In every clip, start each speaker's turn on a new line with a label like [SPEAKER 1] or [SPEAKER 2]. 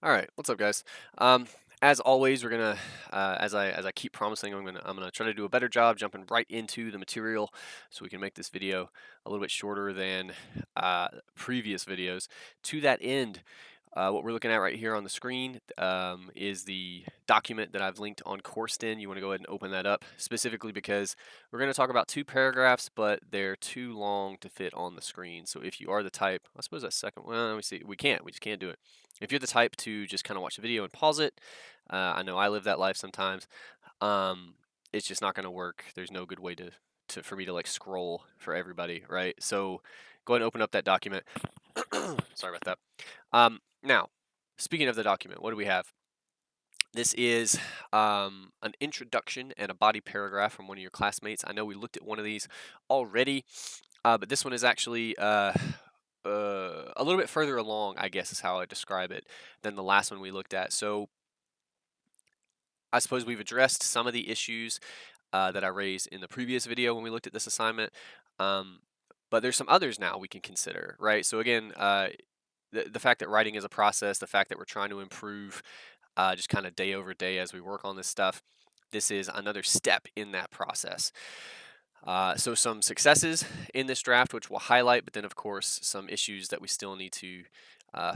[SPEAKER 1] All right, what's up, guys? Um, as always, we're gonna, as I keep promising, I'm gonna try to do a better job jumping right into the material, so we can make this video a little bit shorter than previous videos. To that end, what we're looking at right here on the screen is the document that I've linked on Courseden. You want to go ahead and open that up, specifically because we're going to talk about two paragraphs, but they're too long to fit on the screen. So if you are the type, I suppose that second, well, let me see, we just can't do it. If you're the type to just kind of watch the video and pause it, I know I live that life sometimes. Um, it's just not going to work. There's no good way to for me to like scroll for everybody, right? So go ahead and open up that document. Sorry about that. Now, speaking of the document, what do we have? This is an introduction and a body paragraph from one of your classmates. I know we looked at one of these already, but this one is actually a little bit further along, I guess is how I describe it, than the last one we looked at. So I suppose we've addressed some of the issues that I raised in the previous video when we looked at this assignment. Um, but there's some others now we can consider, right? So again, the fact that writing is a process, the fact that we're trying to improve just kind of day over day as we work on this stuff, this is another step in that process. So some successes in this draft, which we'll highlight, but then of course some issues that we still need to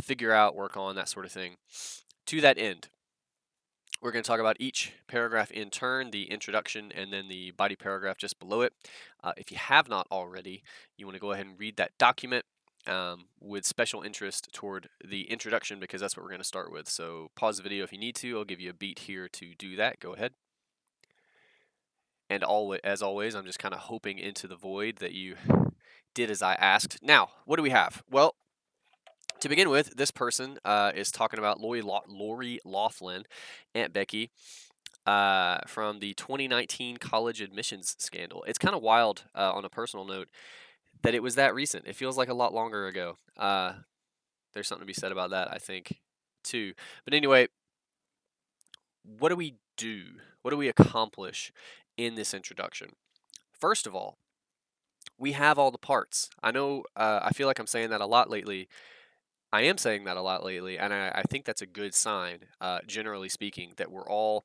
[SPEAKER 1] figure out, work on, that sort of thing. To that end, we're going to talk about each paragraph in turn, the introduction and then the body paragraph just below it. If you have not already, you want to go ahead and read that document with special interest toward the introduction because that's what we're going to start with. So pause the video if you need to. I'll give you a beat here to do that. Go ahead. And as always, I'm just kind of hoping into the void that you did as I asked. Now, what do we have? Well, to begin with, this person is talking about Lori Laughlin, Aunt Becky, from the 2019 college admissions scandal. It's kind of wild on a personal note that it was that recent. It feels like a lot longer ago. There's something to be said about that, I think, too. But anyway, what do we do? What do we accomplish in this introduction? First of all, we have all the parts. I know I feel like I'm saying that a lot lately. I am saying that a lot lately, and I think that's a good sign, generally speaking, that we're all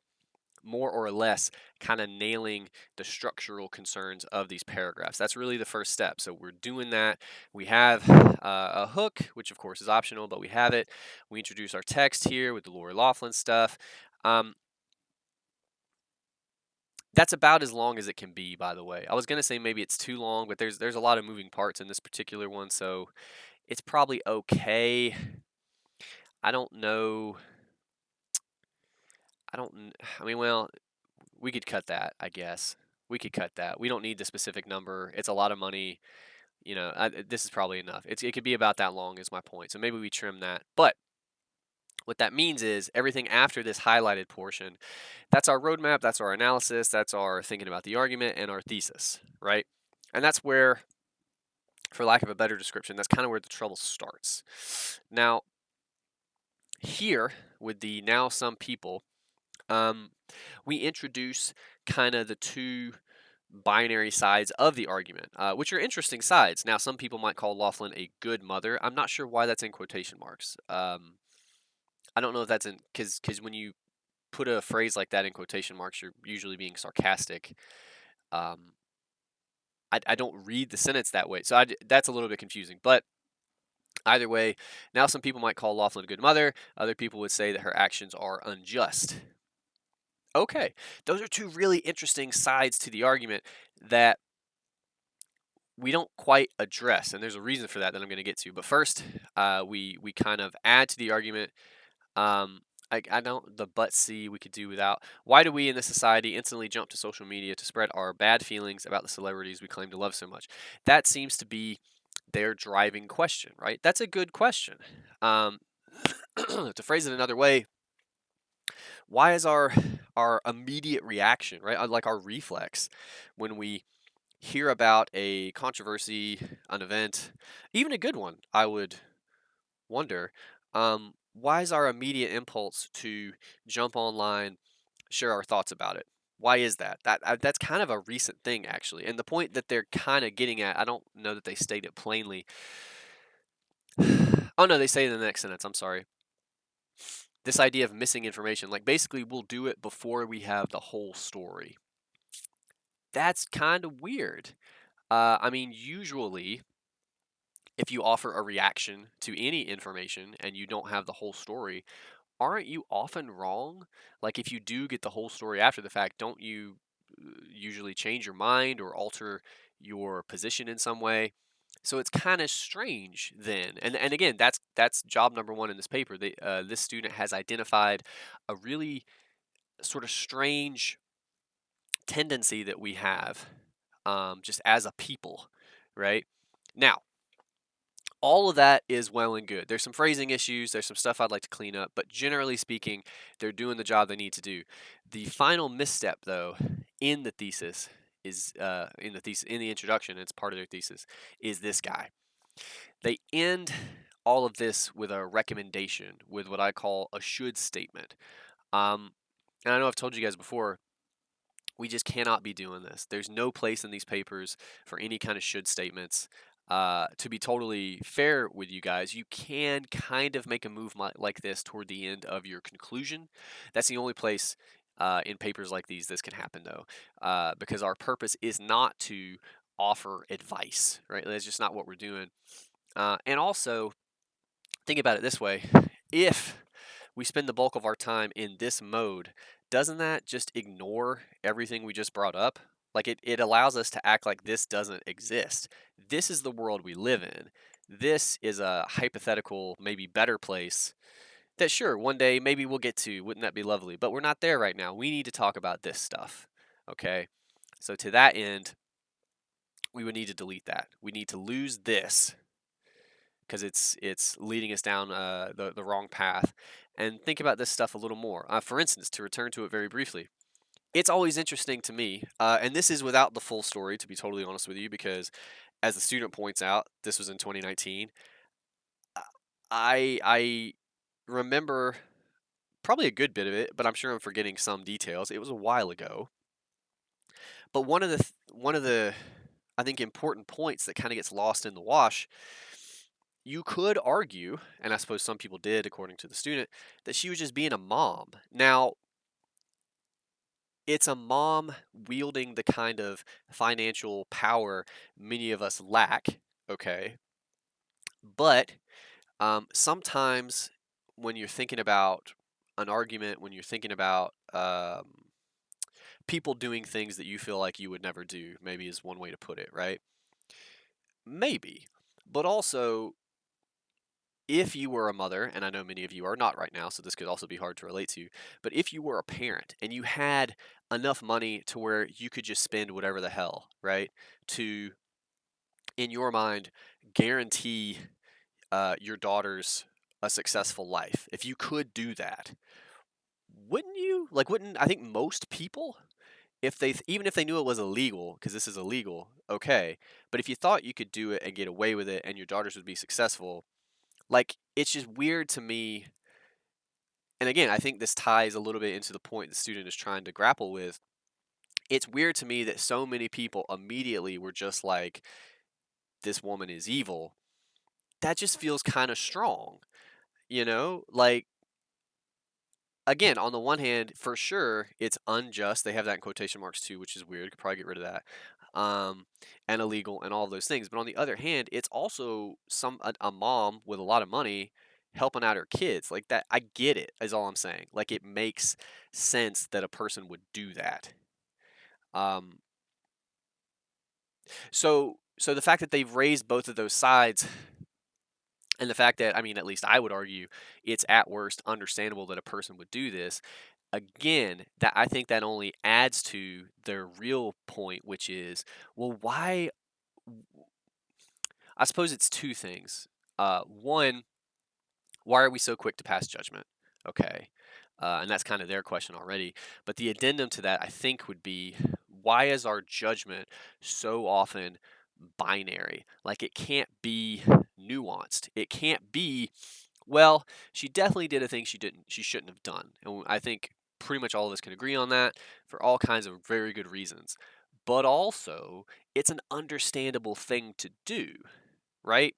[SPEAKER 1] more or less kind of nailing the structural concerns of these paragraphs. That's really the first step. So we're doing that. We have a hook, which of course is optional, but we have it. We introduce our text here with the Lori Laughlin stuff. Um, that's about as long as it can be, by the way. I was gonna say maybe it's too long, but there's a lot of moving parts in this particular one, so it's probably okay. I don't know. I mean, well, we could cut that, I guess. We could cut that. We don't need the specific number. It's a lot of money. This is probably enough. It could be about that long is my point. So maybe we trim that. But what that means is everything after this highlighted portion, that's our roadmap, that's our analysis, that's our thinking about the argument and our thesis, right? And that's where, for lack of a better description, that's kind of where the trouble starts. Now, here with the now some people, we introduce kind of the two binary sides of the argument, which are interesting sides. Now, some people might call Laughlin a good mother. I'm not sure why that's in quotation marks. I don't know if that's in because when you put a phrase like that in quotation marks, you're usually being sarcastic. Um, I don't read the sentence that way, so that's a little bit confusing. But either way, now some people might call Laughlin a good mother. Other people would say that her actions are unjust. Okay, those are two really interesting sides to the argument that we don't quite address, and there's a reason for that I'm going to get to. But first, we kind of add to the argument. Um, I don't the but see we could do without. Why do we in this society instantly jump to social media to spread our bad feelings about the celebrities we claim to love so much? That seems to be their driving question, right? That's a good question. Um, to phrase it another way, why is our immediate reaction, right, like our reflex, when we hear about a controversy, an event, even a good one, I would wonder, why is our immediate impulse to jump online, share our thoughts about it? Why is that? That's kind of a recent thing, actually. And the point that they're kind of getting at, I don't know that they state it plainly. Oh no, they say it in the next sentence. I'm sorry. this idea of missing information, like basically we'll do it before we have the whole story. That's kind of weird. I mean, usually, if you offer a reaction to any information and you don't have the whole story, aren't you often wrong? Like, if you do get the whole story after the fact, don't you usually change your mind or alter your position in some way? So it's kind of strange then. And again, that's job number one in this paper. This student has identified a really sort of strange tendency that we have, just as a people, right? Now, all of that is well and good. There's some phrasing issues, there's some stuff I'd like to clean up, but generally speaking, they're doing the job they need to do. The final misstep, though, in the thesis is in the introduction, it's part of their thesis, is this guy. They end all of this with a recommendation, with what I call a should statement. Um, and I know I've told you guys before, we just cannot be doing this. There's no place in these papers for any kind of should statements. To be totally fair with you guys, you can kind of make a move like this toward the end of your conclusion. That's the only place in papers like these this can happen, though, because our purpose is not to offer advice, right? That's just not what we're doing. And also, think about it this way: if we spend the bulk of our time in this mode, doesn't that just ignore everything we just brought up? Like it allows us to act like this doesn't exist. This is the world we live in. This is a hypothetical, maybe better place that, sure, one day maybe we'll get to. Wouldn't that be lovely? But we're not there right now. We need to talk about this stuff. Okay. So to that end, we would need to delete that. We need to lose this because it's leading us down the wrong path. And think about this stuff a little more. For instance, to return to it very briefly, it's always interesting to me, and this is without the full story, to be totally honest with you, because as the student points out, this was in 2019. uh, I remember probably a good bit of it, but I'm sure I'm forgetting some details. It was a while ago. But one of the I think important points that kind of gets lost in the wash, you could argue, and I suppose some people did, according to the student, that she was just being a mom. Now, it's a mom wielding the kind of financial power many of us lack, okay? But sometimes when you're thinking about an argument, when you're thinking about people doing things that you feel like you would never do, maybe is one way to put it, right? Maybe. But also, if you were a mother, and I know many of you are not right now, so this could also be hard to relate to, but if you were a parent and you had enough money to where you could just spend whatever the hell, right, to, in your mind, guarantee your daughters a successful life, if you could do that, wouldn't you? Like, wouldn't I think most people, if they even if they knew it was illegal, because this is illegal, okay, but if you thought you could do it and get away with it and your daughters would be successful, like, it's just weird to me. And again, I think this ties a little bit into the point the student is trying to grapple with. It's weird to me that so many people immediately were just like, this woman is evil. That just feels kind of strong, you know? Like, again, on the one hand, for sure, it's unjust. They have that in quotation marks too, which is weird. Could probably get rid of that. And illegal and all of those things. But on the other hand, it's also a mom with a lot of money helping out her kids. Like that, I get it, is all I'm saying. Like it makes sense that a person would do that. Um, so the fact that they've raised both of those sides, and the fact that, I mean, at least I would argue, it's at worst understandable that a person would do this. Again, that I think that only adds to their real point, which is, well, why? I suppose it's two things. One, why are we so quick to pass judgment? Okay. And that's kind of their question already. But the addendum to that, I think, would be, why is our judgment so often binary? Like it can't be nuanced. It can't be, well, she definitely did a thing she shouldn't have done. And I think pretty much all of us can agree on that for all kinds of very good reasons. But also, it's an understandable thing to do, right?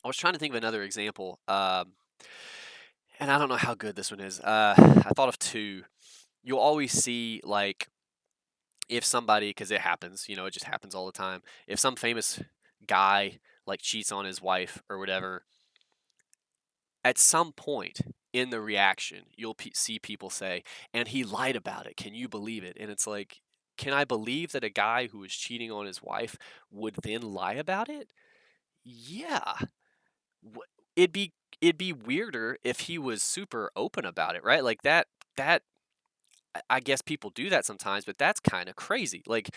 [SPEAKER 1] I was trying to think of another example. and I don't know how good this one is. I thought of two. You'll always see, like, if somebody, because it happens, it just happens all the time. If some famous guy like cheats on his wife or whatever, at some point in the reaction, you'll see people say, "And he lied about it. Can you believe it?" And it's like, can I believe that a guy who is cheating on his wife would then lie about it? Yeah. It'd be weirder if he was super open about it, right? Like that I guess people do that sometimes, but that's kind of crazy. Like,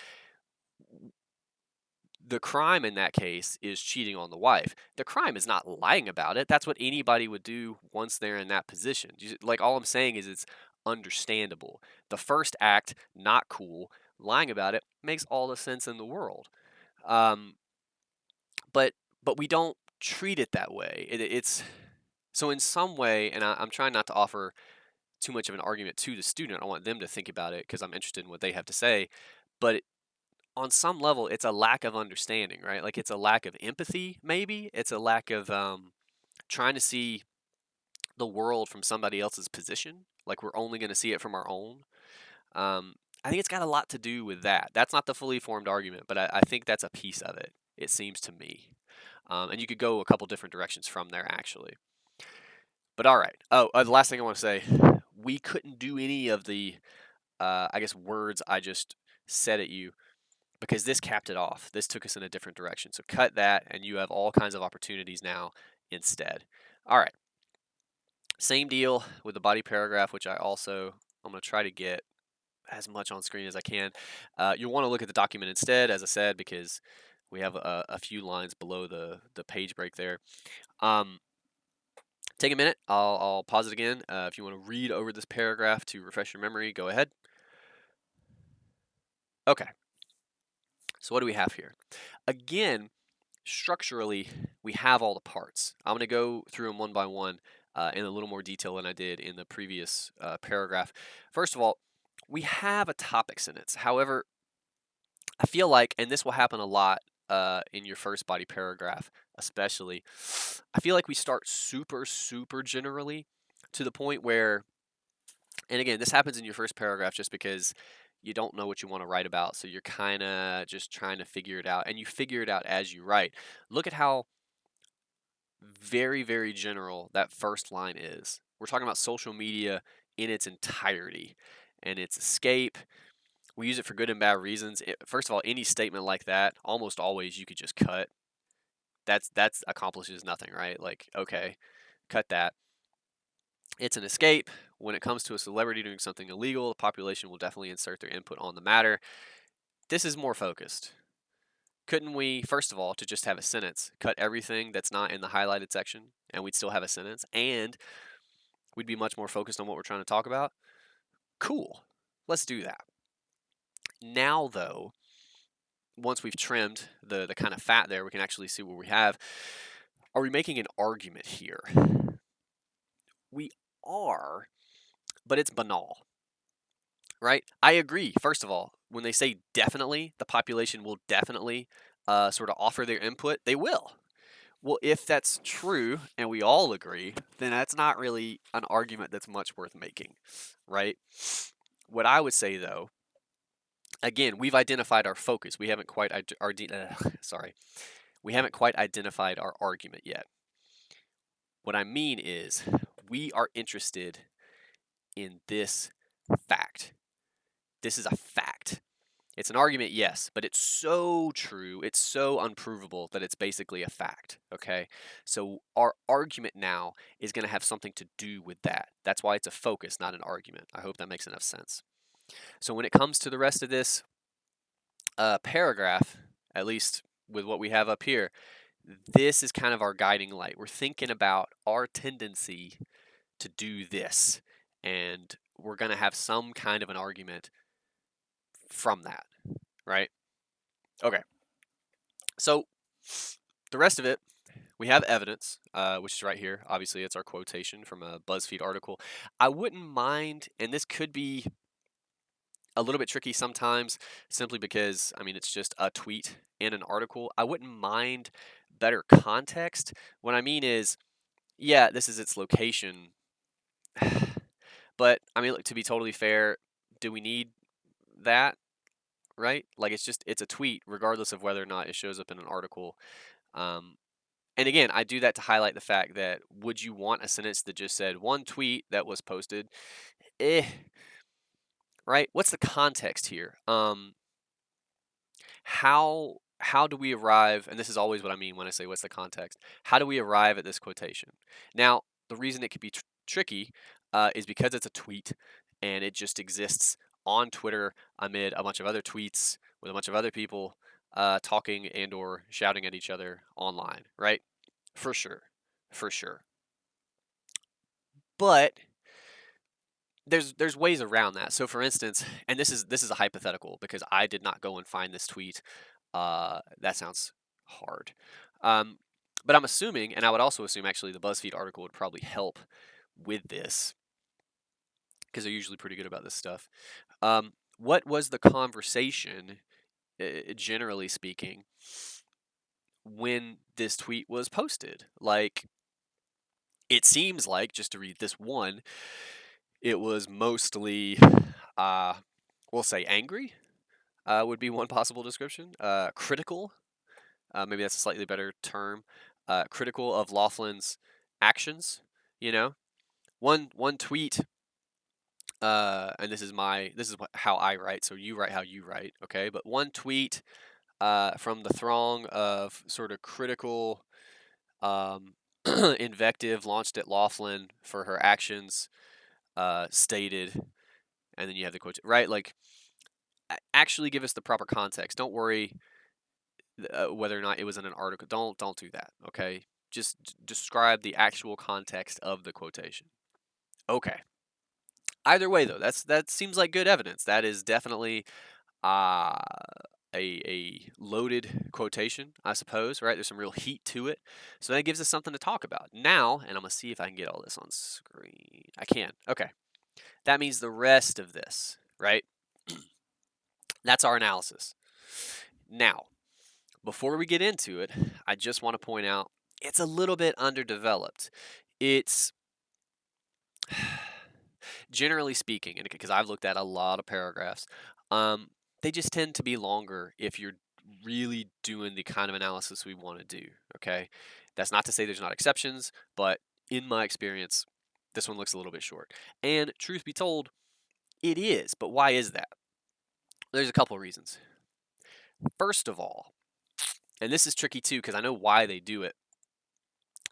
[SPEAKER 1] the crime in that case is cheating on the wife. The crime is not lying about it. That's what anybody would do once they're in that position. Like, all I'm saying is it's understandable. The first act, not cool. Lying about it makes all the sense in the world. Um, but we don't treat it that way. It's so in some way, and I'm trying not to offer too much of an argument to the student. I want them to think about it because I'm interested in what they have to say. But on some level, it's a lack of understanding, right? Like, it's a lack of empathy, maybe. It's a lack of trying to see the world from somebody else's position. Like, we're only going to see it from our own. I think it's got a lot to do with that. That's not the fully formed argument, but I think that's a piece of it, it seems to me. And you could go a couple different directions from there, actually. But all right. Oh, the last thing I want to say, we couldn't do any of the, I guess, words I just said at you because this capped it off. This took us in a different direction. So cut that, and you have all kinds of opportunities now instead. All right. Same deal with the body paragraph, which I'm going to try to get as much on screen as I can. You'll want to look at the document instead, as I said, because we have a few lines below the page break there. Take a minute. I'll pause it again. If you want to read over this paragraph to refresh your memory, go ahead. Okay. So what do we have here? Again, structurally, we have all the parts. I'm going to go through them one by one in a little more detail than I did in the previous paragraph. First of all, we have a topic sentence. However, I feel like, and this will happen a lot in your first body paragraph, especially, I feel like we start super, super generally to the point where, and again, this happens in your first paragraph just because you don't know what you want to write about. So you're kind of just trying to figure it out, and you figure it out as you write. Look at how very, very general that first line is. We're talking about social media in its entirety and its escape. We use it for good and bad reasons. First of all, any statement like that, almost always you could just cut. That's accomplishes nothing, right? Like, okay, cut that. It's an escape. When it comes to a celebrity doing something illegal, the population will definitely insert their input on the matter. This is more focused. Couldn't we, first of all, to just have a sentence, cut everything that's not in the highlighted section, and we'd still have a sentence, and we'd be much more focused on what we're trying to talk about? Cool. Let's do that. Now, though, once we've trimmed the kind of fat there, we can actually see what we have. Are we making an argument here? We are, but it's banal, right? I agree. First of all, when they say definitely, the population will definitely sort of offer their input, they will. Well, if that's true and we all agree, then that's not really an argument that's much worth making, right? What I would say, though, again, we've identified our focus. We haven't quite we haven't quite identified our argument yet. What I mean is, we are interested in this fact. This is a fact. It's an argument, yes, but it's so true, it's so unprovable that it's basically a fact, okay? So our argument now is going to have something to do with that. That's why it's a focus, not an argument. I hope that makes enough sense. So when it comes to the rest of this paragraph, at least with what we have up here, this is kind of our guiding light. We're thinking about our tendency to do this, and we're going to have some kind of an argument from that, right? Okay. So the rest of it, we have evidence, which is right here. Obviously, it's our quotation from a BuzzFeed article. I wouldn't mind, and this could be a little bit tricky sometimes, simply because, I mean, it's just a tweet and an article. I wouldn't mind better context. What I mean is, yeah, this is its location, But I mean, look, to be totally fair, do we need that? Right? Like it's a tweet, regardless of whether or not it shows up in an article. Um, and again, I do that to highlight the fact that would you want a sentence that just said one tweet that was posted? Eh, right? What's the context here? How do we arrive? And this is always what I mean when I say what's the context. How do we arrive at this quotation? Now, the reason it could be tricky is because it's a tweet and it just exists on Twitter amid a bunch of other tweets with a bunch of other people talking and or shouting at each other online, right? For sure, for sure. But there's ways around that. So for instance, and this is a hypothetical because I did not go and find this tweet. That sounds hard. Um, but I'm assuming, and I would also assume actually the BuzzFeed article would probably help with this because they're usually pretty good about this stuff. What was the conversation, generally speaking, when this tweet was posted? Like, it seems like, just to read this one, it was mostly, uh, we'll say angry, would be one possible description. Critical, maybe that's a slightly better term. Critical of Laughlin's actions. You know, one tweet, and how I write. So you write how you write, okay? But one tweet from the throng of sort of critical um, invective launched at Laughlin for her actions, stated, and then you have the quote, right? Like, actually give us the proper context. Don't worry whether or not it was in an article. Don't do that. Okay, just describe the actual context of the quotation. Okay. Either way, though, that seems like good evidence. That is definitely uh, a loaded quotation, I suppose. Right? There's some real heat to it, so that gives us something to talk about now. And I'm gonna see if I can get all this on screen. I can. Okay. That means the rest of this, right? That's our analysis. Now, before we get into it, I just want to point out it's a little bit underdeveloped. It's generally speaking, and because I've looked at a lot of paragraphs, um, they just tend to be longer if you're really doing the kind of analysis we want to do. Okay, that's not to say there's not exceptions, but in my experience, this one looks a little bit short. And truth be told, it is. But why is that? There's a couple of reasons. First of all, and this is tricky too because I know why they do it.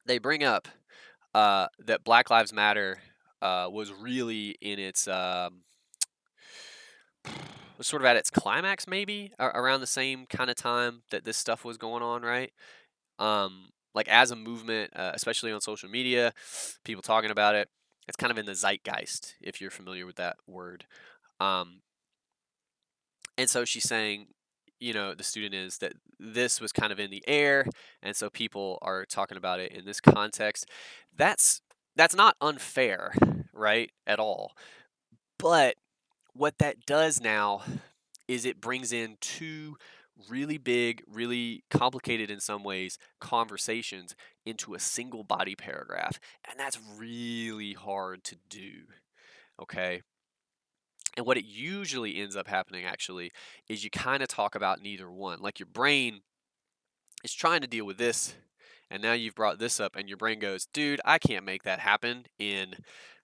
[SPEAKER 1] They bring up that Black Lives Matter was really in its was sort of at its climax, maybe around the same kind of time that this stuff was going on, right? Like as a movement, especially on social media, people talking about it. It's kind of in the zeitgeist, if you're familiar with that word. Um, and so she's saying, the student is that this was kind of in the air, and so people are talking about it in this context. That's that's not unfair, right, at all. But what that does now is it brings in two really big, really complicated in some ways conversations into a single body paragraph, and that's really hard to do. Okay. And what it usually ends up happening actually is you kind of talk about neither one. Like your brain is trying to deal with this, and now you've brought this up, and your brain goes, dude, I can't make that happen in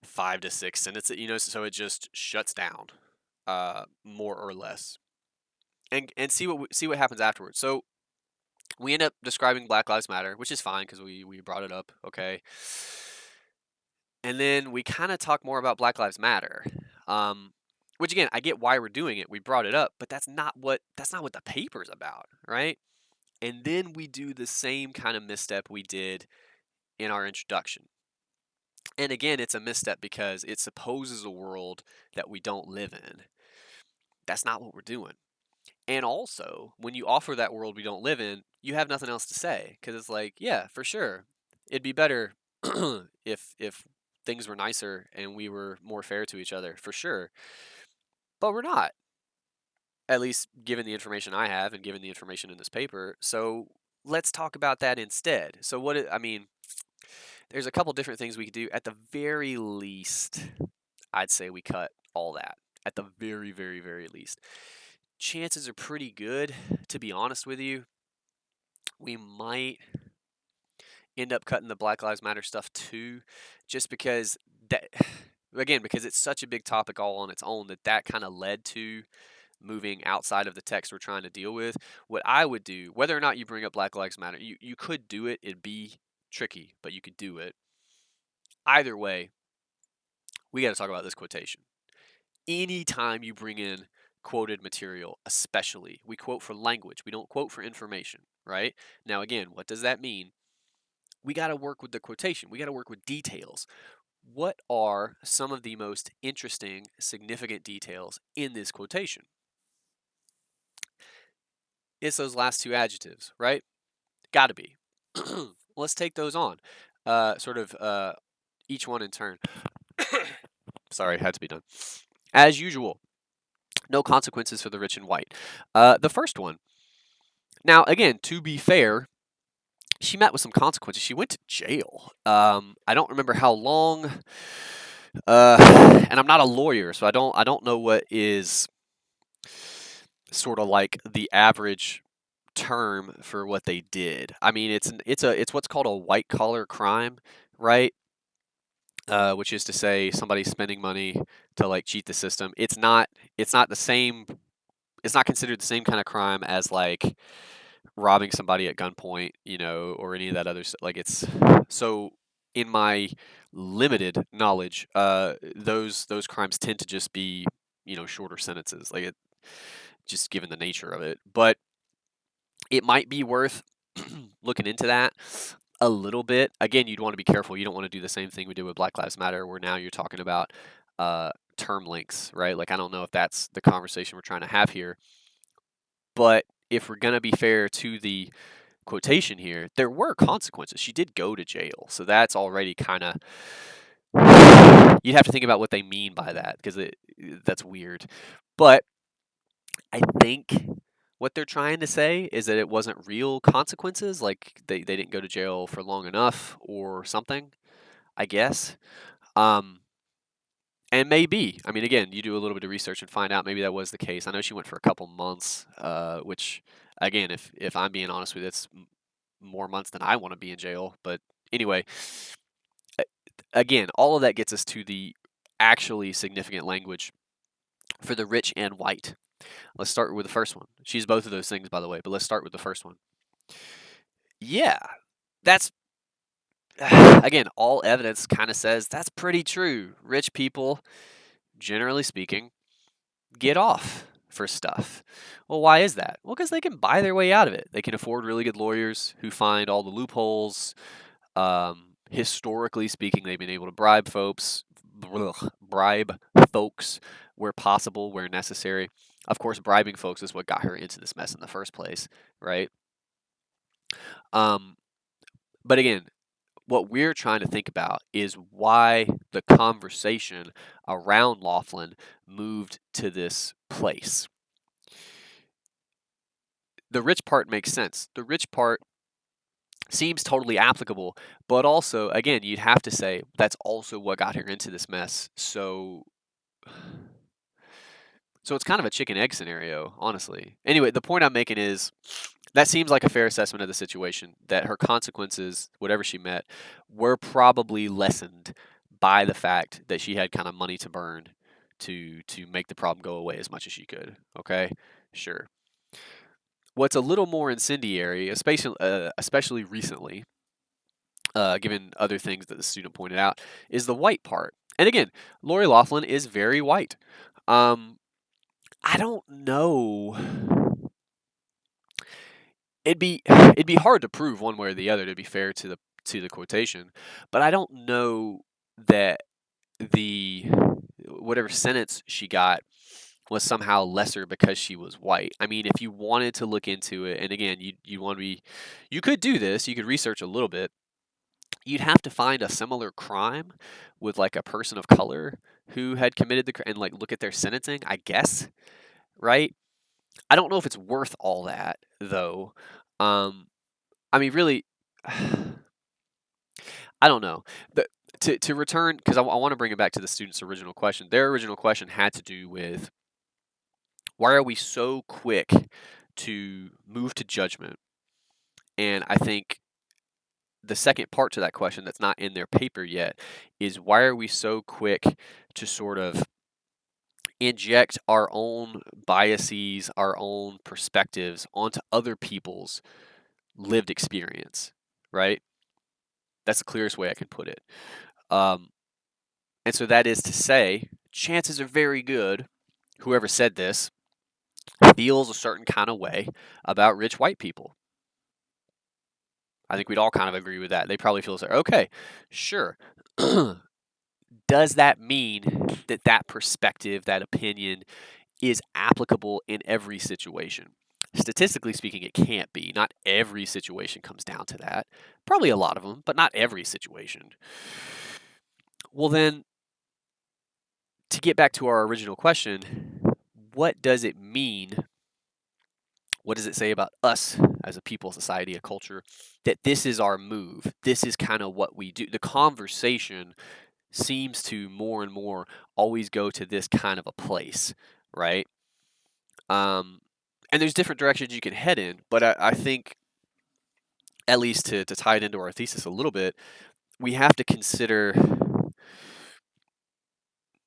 [SPEAKER 1] 5 to 6 sentences, so it just shuts down, more or less. And see what happens afterwards. So we end up describing Black Lives Matter, which is fine because we brought it up, okay. And then we kind of talk more about Black Lives Matter. Which again, I get why we're doing it. We brought it up, but that's not what the paper's about, right? And then we do the same kind of misstep we did in our introduction. And again, it's a misstep because it supposes a world that we don't live in. That's not what we're doing. And also, when you offer that world we don't live in, you have nothing else to say because it's like, yeah, for sure, it'd be better if things were nicer and we were more fair to each other, for sure. But we're not, at least given the information I have and given the information in this paper. So let's talk about that instead. So I mean, there's a couple different things we could do. At the very least, I'd say we cut all that. At the very, very, very least. Chances are pretty good, to be honest with you. We might end up cutting the Black Lives Matter stuff too, just because that, again, because it's such a big topic all on its own that kind of led to moving outside of the text we're trying to deal with. What I would do, whether or not you bring up Black Lives Matter, you could do it. It'd be tricky, but you could do it. Either way, we got to talk about this quotation. Anytime you bring in quoted material, especially, we quote for language. We don't quote for information, right? Now, again, what does that mean? We got to work with the quotation. We got to work with details. What are some of the most interesting, significant details in this quotation? It's those last two adjectives, right? Got to be. Let's take those on. Each one in turn. Sorry, had to be done. As usual, no consequences for the rich and white. The first one. Now, again, to be fair, she met with some consequences. She went to jail. I don't remember how long. And I'm not a lawyer, so I don't know what is sort of like the average term for what they did. I mean, it's what's called a white collar crime, right? Which is to say somebody's spending money to like cheat the system. It's not the same. It's not considered the same kind of crime as like robbing somebody at gunpoint, or any of that other stuff. Like it's so in my limited knowledge, those crimes tend to just be shorter sentences, like it just given the nature of it. But it might be worth looking into that a little bit. Again, you'd want to be careful. You don't want to do the same thing we did with Black Lives Matter, where now you're talking about term lengths, right? Like I don't know if that's the conversation we're trying to have here, but if we're gonna be fair to the quotation here, there were consequences. She did go to jail, so that's already kind of you'd have to think about what they mean by that because that's weird. But I think what they're trying to say is that it wasn't real consequences, like they didn't go to jail for long enough or something, I guess. Um, and maybe, I mean, again, you do a little bit of research and find out maybe that was the case. I know she went for a couple months, which, again, if I'm being honest with you, it's more months than I want to be in jail. But anyway, again, all of that gets us to the actually significant language for the rich and white. Let's start with the first one. She's both of those things, by the way, but let's start with the first one. Yeah, that's again, all evidence kind of says that's pretty true. Rich people, generally speaking, get off for stuff. Well, why is that? Well, because they can buy their way out of it. They can afford really good lawyers who find all the loopholes. Historically speaking, they've been able to bribe folks where possible, where necessary. Of course, bribing folks is what got her into this mess in the first place, right? But again, what we're trying to think about is why the conversation around Laughlin moved to this place. The rich part makes sense. The rich part seems totally applicable, but also, again, you'd have to say that's also what got her into this mess. So it's kind of a chicken egg scenario, honestly. Anyway, the point I'm making is that seems like a fair assessment of the situation, that her consequences, whatever she met, were probably lessened by the fact that she had kind of money to burn to make the problem go away as much as she could. Okay? Sure. What's a little more incendiary, especially recently, given other things that the student pointed out, is the white part. And again, Lori Loughlin is very white. I don't know. It'd be hard to prove one way or the other, to be fair to the quotation, but I don't know that the whatever sentence she got was somehow lesser because she was white. I mean, if you wanted to look into it, and again, you want to be, you could do this. You could research a little bit. You'd have to find a similar crime with like a person of color who had committed the crime and like look at their sentencing, I guess, right? I don't know if it's worth all that though. I mean, really, I I don't know. The, to return, because I want to bring it back to the student's original question. Their original question had to do with why are we so quick to move to judgment? And I think the second part to that question that's not in their paper yet is why are we so quick to sort of inject our own biases, our own perspectives onto other people's lived experience, right? That's the clearest way I can put it. Um, and so that is to say, chances are very good, whoever said this feels a certain kind of way about rich white people. I think we'd all kind of agree with that. They probably feel so, okay, sure. Does that mean that that perspective, that opinion, is applicable in every situation? Statistically speaking, it can't be. Not every situation comes down to that. Probably a lot of them, but not every situation. Well, then, to get back to our original question, what does it mean? What does it say about us as a people, society, a culture, that this is our move? This is kind of what we do. The conversation seems to more and more always go to this kind of a place, right? Um, and there's different directions you can head in, but I think, at least to tie it into our thesis a little bit, we have to consider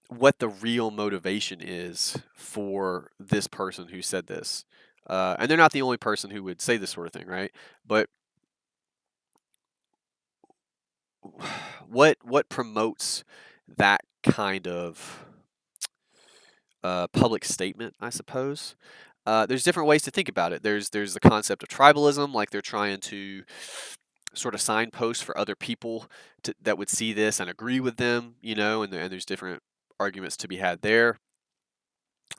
[SPEAKER 1] what the real motivation is for this person who said this. And they're not the only person who would say this sort of thing, right? But what promotes that kind of public statement, I suppose? There's different ways to think about it. There's the concept of tribalism, like they're trying to sort of signpost for other people that would see this and agree with them, and there's different arguments to be had there.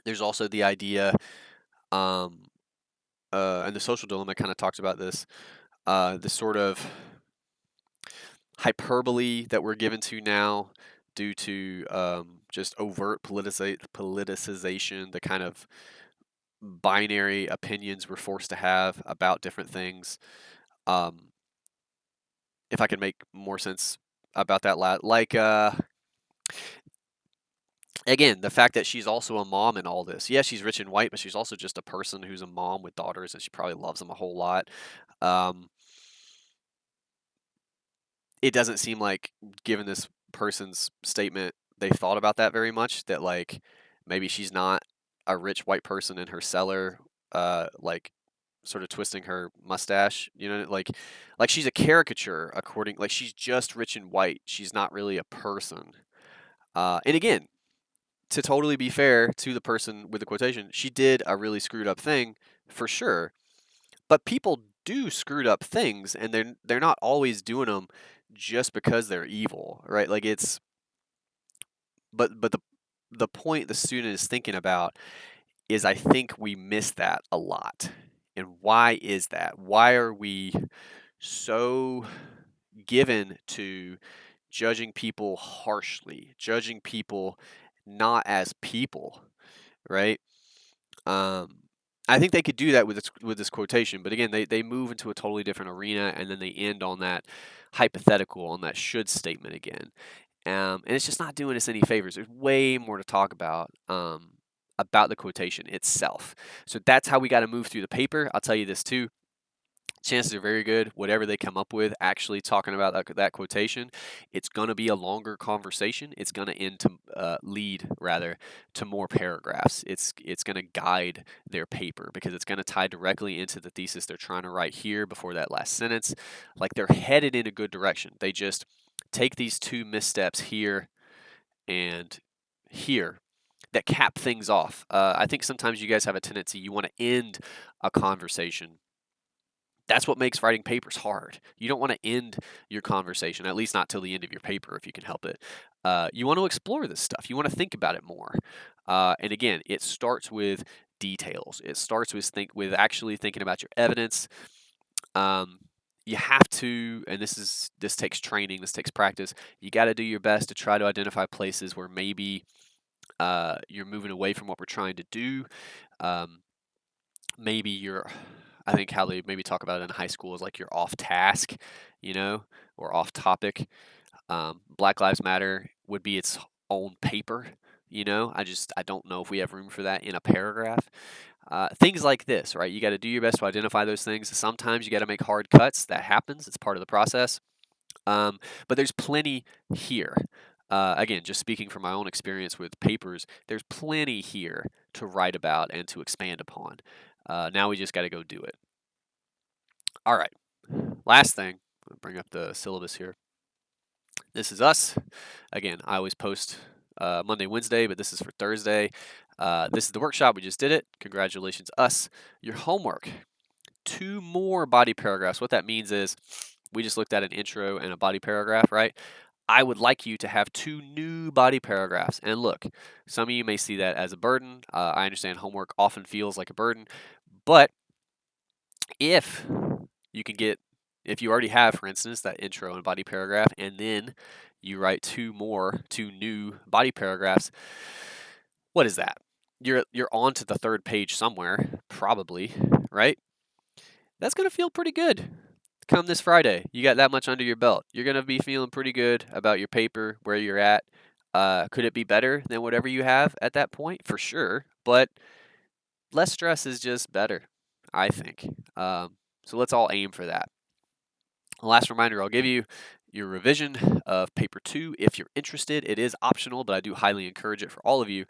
[SPEAKER 1] There's also the idea, um, and the social dilemma kind of talks about this, the sort of hyperbole that we're given to now due to just overt politicization, the kind of binary opinions we're forced to have about different things. Um, if I can make more sense about that, like again, the fact that she's also a mom in all this. Yeah, she's rich and white, but she's also just a person who's a mom with daughters, and she probably loves them a whole lot. Um, it doesn't seem like, given this person's statement, they thought about that very much. That like maybe she's not a rich white person in her cellar, like sort of twisting her mustache. Like she's a caricature according. Like she's just rich and white. She's not really a person. And again, to totally be fair to the person with the quotation, she did a really screwed up thing for sure. But people do screwed up things, and they're not always doing them just because they're evil, right? Like it's but the point the student is thinking about is, I think we miss that a lot. And why is that? Why are we so given to judging people harshly, judging people not as people, right? Um, I think they could do that with this quotation, but again, they move into a totally different arena, and then they end on that hypothetical, on that should statement again, and it's just not doing us any favors. There's way more to talk about the quotation itself. So that's how we got to move through the paper. I'll tell you this too. Chances are very good, whatever they come up with, actually talking about that quotation, it's going to be a longer conversation. It's going to lead rather to more paragraphs. It's going to guide their paper because it's going to tie directly into the thesis they're trying to write here before that last sentence. Like they're headed in a good direction. They just take these two missteps here and here that cap things off. I think sometimes you guys have a tendency, you want to end a conversation. That's what makes writing papers hard. You don't want to end your conversation, at least not till the end of your paper if you can help it. You want to explore this stuff. You want to think about it more. And again, it starts with details. It starts with actually thinking about your evidence. You have to, and this takes training, this takes practice. You got to do your best to try to identify places where maybe you're moving away from what we're trying to do. Um, maybe you're I think how they maybe talk about it in high school is like you're off task, you know, or off topic. Black Lives Matter would be its own paper. I don't know if we have room for that in a paragraph. Things like this, right? You got to do your best to identify those things. Sometimes you got to make hard cuts. That happens. It's part of the process. But there's plenty here. Again, just speaking from my own experience with papers, there's plenty here to write about and to expand upon. Now we just got to go do it. All right. Last thing, I'll bring up the syllabus here. This is us. Again, I always post Monday, Wednesday, but this is for Thursday. This is the workshop. We just did it. Congratulations, us. Your homework. 2 more body paragraphs. What that means is we just looked at an intro and a body paragraph, right? I would like you to have 2 new body paragraphs. And look, some of you may see that as a burden. I understand homework often feels like a burden, but if you can get, if you already have, for instance, that intro and body paragraph, and then you write 2 new body paragraphs, what is that? You're on to the 3rd page somewhere, probably, right? That's going to feel pretty good. Come this Friday, you got that much under your belt. You're going to be feeling pretty good about your paper, where you're at. Could it be better than whatever you have at that point? For sure, but less stress is just better, I think. So let's all aim for that. Last reminder I'll give you, your revision of paper 2, if you're interested, it is optional, but I do highly encourage it for all of you,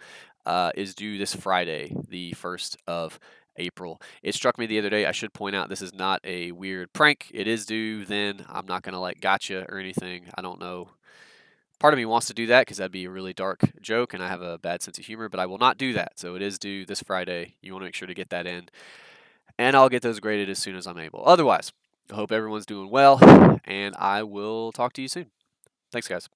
[SPEAKER 1] is due this Friday, the 1st of April. It struck me the other day, I should point out this is not a weird prank. It is due then. I'm not going to like gotcha or anything. I don't know. Part of me wants to do that because that'd be a really dark joke and I have a bad sense of humor, but I will not do that. So it is due this Friday. You want to make sure to get that in. And I'll get those graded as soon as I'm able. Otherwise, I hope everyone's doing well, and I will talk to you soon. Thanks, guys.